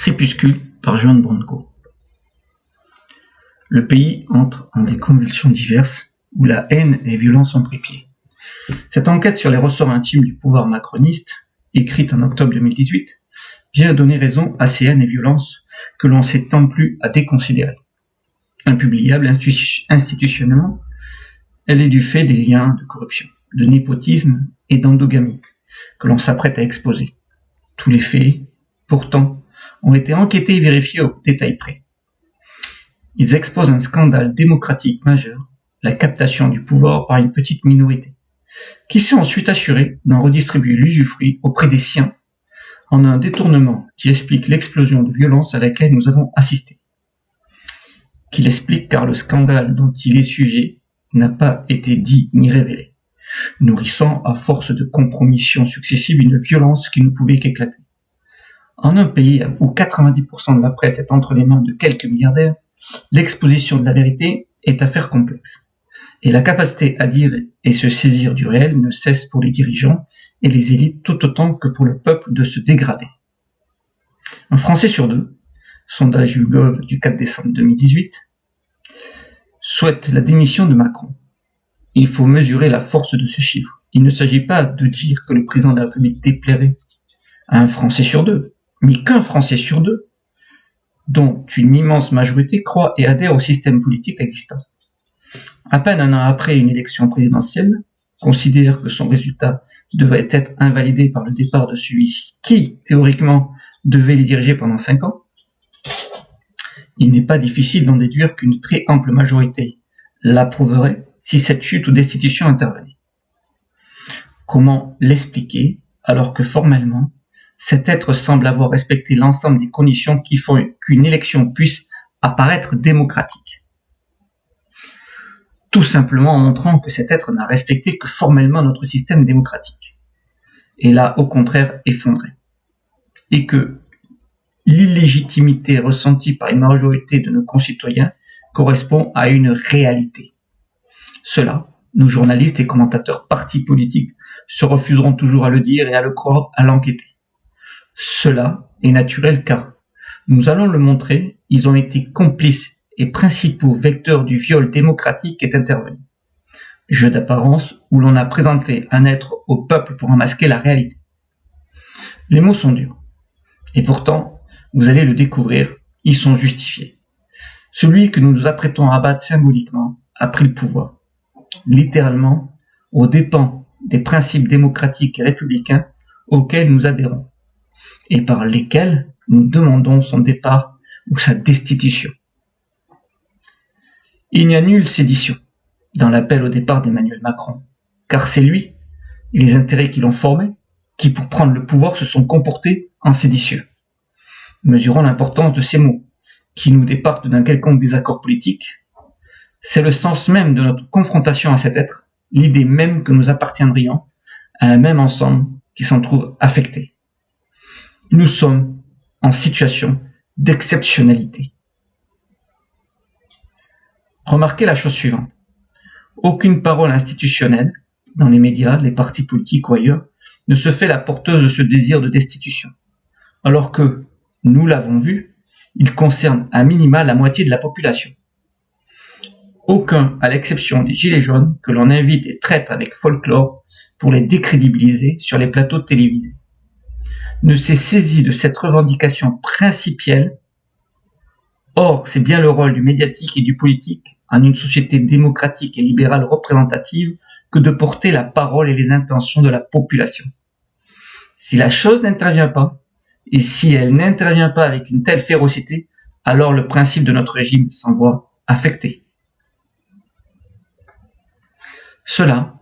Crépuscule par Joan Branco. Le pays entre en des convulsions diverses où la haine et violence ont pris pied. Cette enquête sur les ressorts intimes du pouvoir macroniste, écrite en octobre 2018, vient donner raison à ces haines et violences que l'on s'est tant plu à déconsidérer. Impubliable institutionnellement, elle est du fait des liens de corruption, de népotisme et d'endogamie que l'on s'apprête à exposer. Tous les faits, pourtant, ont été enquêtés et vérifiés au détail près. Ils exposent un scandale démocratique majeur, la captation du pouvoir par une petite minorité, qui s'est ensuite assurée d'en redistribuer l'usufruit auprès des siens, en un détournement qui explique l'explosion de violence à laquelle nous avons assisté. Qu'il explique car le scandale dont il est sujet n'a pas été dit ni révélé, nourrissant à force de compromissions successives une violence qui ne pouvait qu'éclater. En un pays où 90% de la presse est entre les mains de quelques milliardaires, l'exposition de la vérité est affaire complexe. Et la capacité à dire et se saisir du réel ne cesse pour les dirigeants et les élites tout autant que pour le peuple de se dégrader. Un Français sur deux, sondage YouGov du 4 décembre 2018, souhaite la démission de Macron. Il faut mesurer la force de ce chiffre. Il ne s'agit pas de dire que le président de la République déplairait à un Français sur deux, mais qu'un Français sur deux, dont une immense majorité croit et adhère au système politique existant. À peine un an après une élection présidentielle, considère que son résultat devrait être invalidé par le départ de celui qui, théoriquement, devait les diriger pendant 5 ans. Il n'est pas difficile d'en déduire qu'une très ample majorité l'approuverait si cette chute ou destitution intervenait. Comment l'expliquer alors que formellement, cet être semble avoir respecté l'ensemble des conditions qui font qu'une élection puisse apparaître démocratique? Tout simplement en montrant que cet être n'a respecté que formellement notre système démocratique, et l'a au contraire effondré, et que l'illégitimité ressentie par une majorité de nos concitoyens correspond à une réalité. Cela, nos journalistes et commentateurs partis politiques se refuseront toujours à le dire et à le croire, à l'enquêter. Cela est naturel car, nous allons le montrer, ils ont été complices et principaux vecteurs du viol démocratique est intervenu. Jeu d'apparence où l'on a présenté un être au peuple pour en masquer la réalité. Les mots sont durs. Et pourtant, vous allez le découvrir, ils sont justifiés. Celui que nous nous apprêtons à abattre symboliquement a pris le pouvoir, littéralement, aux dépens des principes démocratiques et républicains auxquels nous adhérons, et par lesquels nous demandons son départ ou sa destitution. Il n'y a nulle sédition dans l'appel au départ d'Emmanuel Macron, car c'est lui et les intérêts qui l'ont formé qui, pour prendre le pouvoir, se sont comportés en séditieux. Mesurons l'importance de ces mots, qui nous départent d'un quelconque désaccord politique. C'est le sens même de notre confrontation à cet être, l'idée même que nous appartiendrions à un même ensemble qui s'en trouve affecté. Nous sommes en situation d'exceptionnalité. Remarquez la chose suivante. Aucune parole institutionnelle, dans les médias, les partis politiques ou ailleurs, ne se fait la porteuse de ce désir de destitution. Alors que, nous l'avons vu, il concerne à minima la moitié de la population. Aucun, à l'exception des gilets jaunes, que l'on invite et traite avec folklore pour les décrédibiliser sur les plateaux télévisés, ne s'est saisi de cette revendication principielle. Or, c'est bien le rôle du médiatique et du politique, en une société démocratique et libérale représentative, que de porter la parole et les intentions de la population. Si la chose n'intervient pas, et si elle n'intervient pas avec une telle férocité, alors le principe de notre régime s'en voit affecté. Cela,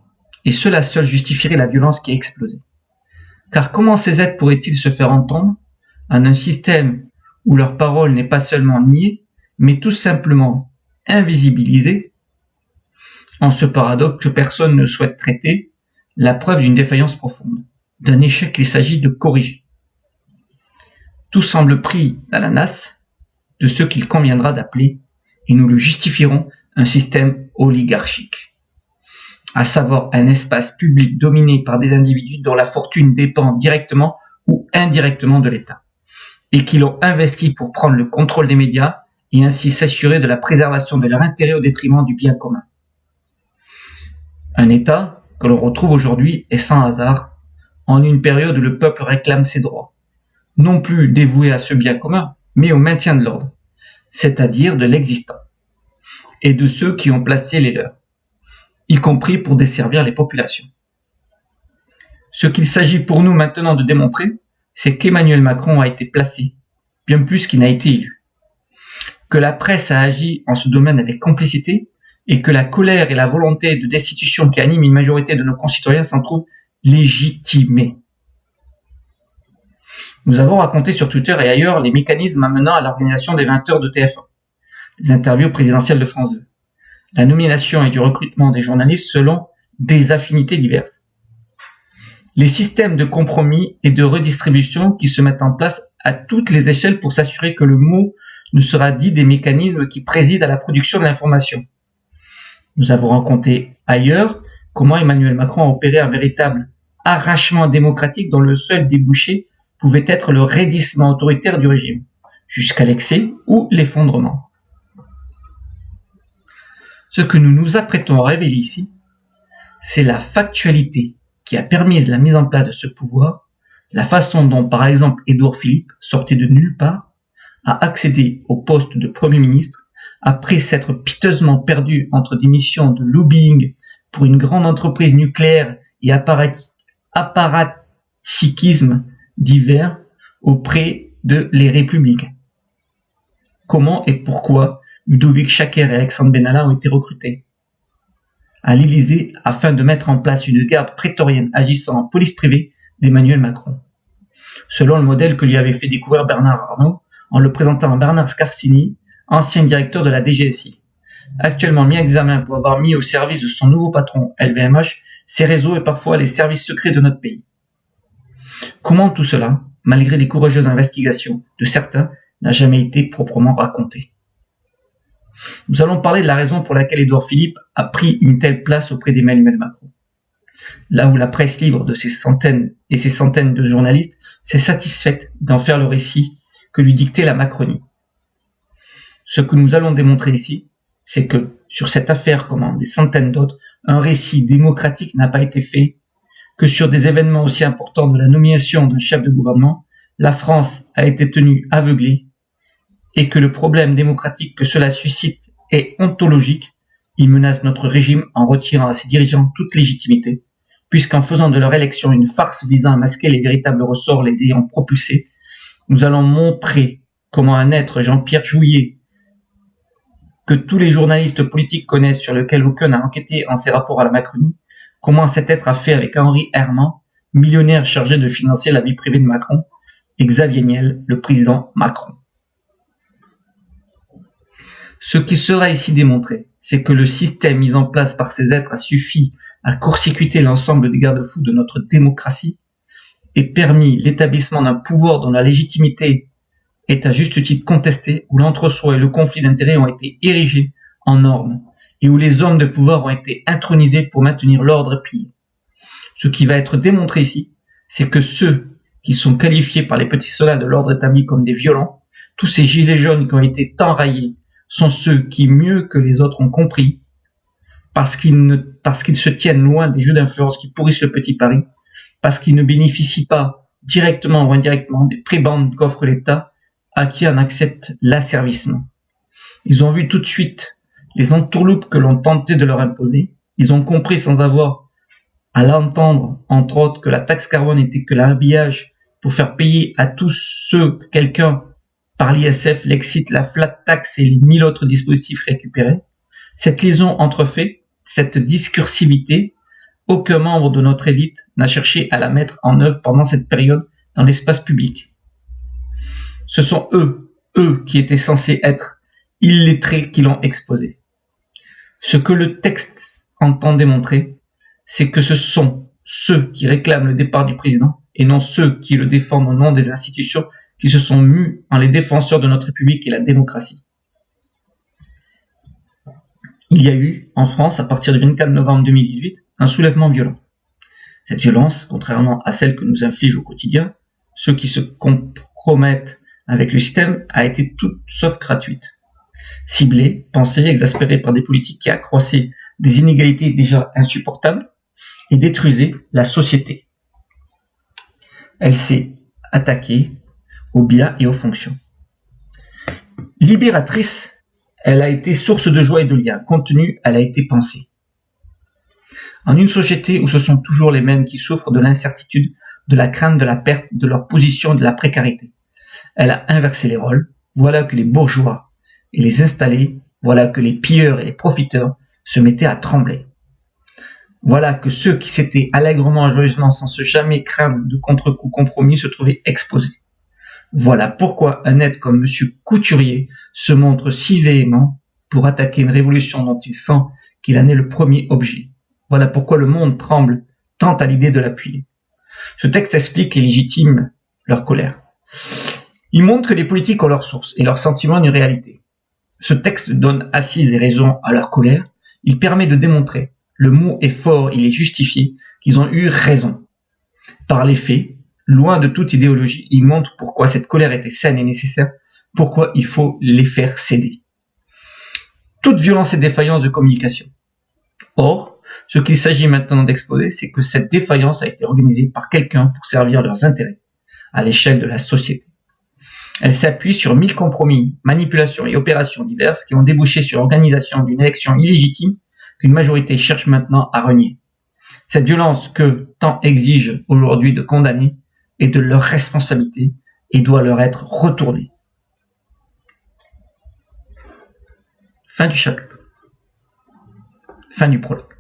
et cela seul justifierait la violence qui a explosé. Car comment ces êtres pourraient-ils se faire entendre en un système où leur parole n'est pas seulement niée, mais tout simplement invisibilisée, en ce paradoxe que personne ne souhaite traiter, la preuve d'une défaillance profonde, d'un échec qu'il s'agit de corriger. Tout semble pris à la nasse de ce qu'il conviendra d'appeler, et nous le justifierons, un système oligarchique, à savoir un espace public dominé par des individus dont la fortune dépend directement ou indirectement de l'État, et qui l'ont investi pour prendre le contrôle des médias et ainsi s'assurer de la préservation de leur intérêt au détriment du bien commun. Un État que l'on retrouve aujourd'hui est sans hasard en une période où le peuple réclame ses droits, non plus dévoués à ce bien commun, mais au maintien de l'ordre, c'est-à-dire de l'existant, et de ceux qui ont placé les leurs, y compris pour desservir les populations. Ce qu'il s'agit pour nous maintenant de démontrer, c'est qu'Emmanuel Macron a été placé, bien plus qu'il n'a été élu, que la presse a agi en ce domaine avec complicité, et que la colère et la volonté de destitution qui animent une majorité de nos concitoyens s'en trouvent légitimées. Nous avons raconté sur Twitter et ailleurs les mécanismes amenant à l'organisation des 20 heures de TF1, des interviews présidentielles de France 2, la nomination et du recrutement des journalistes selon des affinités diverses, les systèmes de compromis et de redistribution qui se mettent en place à toutes les échelles pour s'assurer que le mot ne sera dit des mécanismes qui président à la production de l'information. Nous avons raconté ailleurs comment Emmanuel Macron a opéré un véritable arrachement démocratique dont le seul débouché pouvait être le raidissement autoritaire du régime, jusqu'à l'excès ou l'effondrement. Ce que nous nous apprêtons à révéler ici, c'est la factualité qui a permis la mise en place de ce pouvoir, la façon dont, par exemple, Édouard Philippe, sorti de nulle part, a accédé au poste de Premier ministre après s'être piteusement perdu entre des missions de lobbying pour une grande entreprise nucléaire et apparatchiquisme divers auprès de Les Républicains. Comment et pourquoi Ludovic Chaker et Alexandre Benalla ont été recrutés à l'Élysée afin de mettre en place une garde prétorienne agissant en police privée d'Emmanuel Macron, selon le modèle que lui avait fait découvrir Bernard Arnault en le présentant à Bernard Scarsini, ancien directeur de la DGSI, actuellement mis en examen pour avoir mis au service de son nouveau patron, LVMH, ses réseaux et parfois les services secrets de notre pays. Comment tout cela, malgré les courageuses investigations de certains, n'a jamais été proprement raconté. Nous allons parler de la raison pour laquelle Édouard Philippe a pris une telle place auprès d'Emmanuel Macron. Là où la presse libre de ces centaines et ces centaines de journalistes s'est satisfaite d'en faire le récit que lui dictait la Macronie. Ce que nous allons démontrer ici, c'est que, sur cette affaire comme en des centaines d'autres, un récit démocratique n'a pas été fait, que sur des événements aussi importants de la nomination d'un chef de gouvernement, la France a été tenue aveuglée, et que le problème démocratique que cela suscite est ontologique. Il menace notre régime en retirant à ses dirigeants toute légitimité, puisqu'en faisant de leur élection une farce visant à masquer les véritables ressorts les ayant propulsés, nous allons montrer comment un être, Jean-Pierre Jouyet, que tous les journalistes politiques connaissent, sur lequel aucun n'a enquêté en ses rapports à la Macronie, comment cet être a fait avec Henri Herman, millionnaire chargé de financer la vie privée de Macron, et Xavier Niel, le président Macron. Ce qui sera ici démontré, c'est que le système mis en place par ces êtres a suffi à court-circuiter l'ensemble des garde-fous de notre démocratie et permis l'établissement d'un pouvoir dont la légitimité est à juste titre contestée, où l'entre-soi et le conflit d'intérêts ont été érigés en normes et où les hommes de pouvoir ont été intronisés pour maintenir l'ordre plié. Ce qui va être démontré ici, c'est que ceux qui sont qualifiés par les petits soldats de l'ordre établi comme des violents, tous ces gilets jaunes qui ont été tant raillés, sont ceux qui, mieux que les autres, ont compris, parce qu'ils se tiennent loin des jeux d'influence qui pourrissent le petit Paris, parce qu'ils ne bénéficient pas, directement ou indirectement, des prébendes qu'offre l'État, à qui on accepte l'asservissement. Ils ont vu tout de suite les entourloupes que l'on tentait de leur imposer. Ils ont compris sans avoir à l'entendre, entre autres, que la taxe carbone n'était que l'habillage pour faire payer à tous ceux que quelqu'un, par l'ISF, l'exit, la flat tax et les 1000 autres dispositifs récupérés. Cette liaison entre faits, cette discursivité, aucun membre de notre élite n'a cherché à la mettre en œuvre pendant cette période dans l'espace public. Ce sont eux qui étaient censés être illettrés qui l'ont exposé. Ce que le texte entend démontrer, c'est que ce sont ceux qui réclament le départ du président et non ceux qui le défendent au nom des institutions qui se sont mus en les défenseurs de notre République et la démocratie. Il y a eu, en France, à partir du 24 novembre 2018, un soulèvement violent. Cette violence, contrairement à celle que nous infligent au quotidien, ceux qui se compromettent avec le système a été toute sauf gratuite. Ciblée, pensée, exaspérée par des politiques qui accroissaient des inégalités déjà insupportables et détruisaient la société. Elle s'est attaquée aux biens et aux fonctions. Libératrice, elle a été source de joie et de lien. Contenue, elle a été pensée. En une société où ce sont toujours les mêmes qui souffrent de l'incertitude, de la crainte de la perte de leur position, de la précarité, elle a inversé les rôles. Voilà que les bourgeois et les installés, voilà que les pilleurs et les profiteurs se mettaient à trembler. Voilà que ceux qui s'étaient allègrement, joyeusement, sans se jamais craindre de contre-coup compromis, se trouvaient exposés. Voilà pourquoi un être comme M. Couturier se montre si véhément pour attaquer une révolution dont il sent qu'il en est le premier objet. Voilà pourquoi le monde tremble tant à l'idée de l'appuyer. Ce texte explique et légitime leur colère. Il montre que les politiques ont leurs sources et leurs sentiments une réalité. Ce texte donne assise et raison à leur colère. Il permet de démontrer, le mot est fort, il est justifié, qu'ils ont eu raison. Par les faits, loin de toute idéologie, il montre pourquoi cette colère était saine et nécessaire, pourquoi il faut les faire céder. Toute violence est défaillance de communication. Or, ce qu'il s'agit maintenant d'exposer, c'est que cette défaillance a été organisée par quelqu'un pour servir leurs intérêts, à l'échelle de la société. Elle s'appuie sur 1000 compromis, manipulations et opérations diverses qui ont débouché sur l'organisation d'une élection illégitime qu'une majorité cherche maintenant à renier. Cette violence que tant exige aujourd'hui de condamner est de leur responsabilité et doit leur être retournée. Fin du chapitre. Fin du prologue.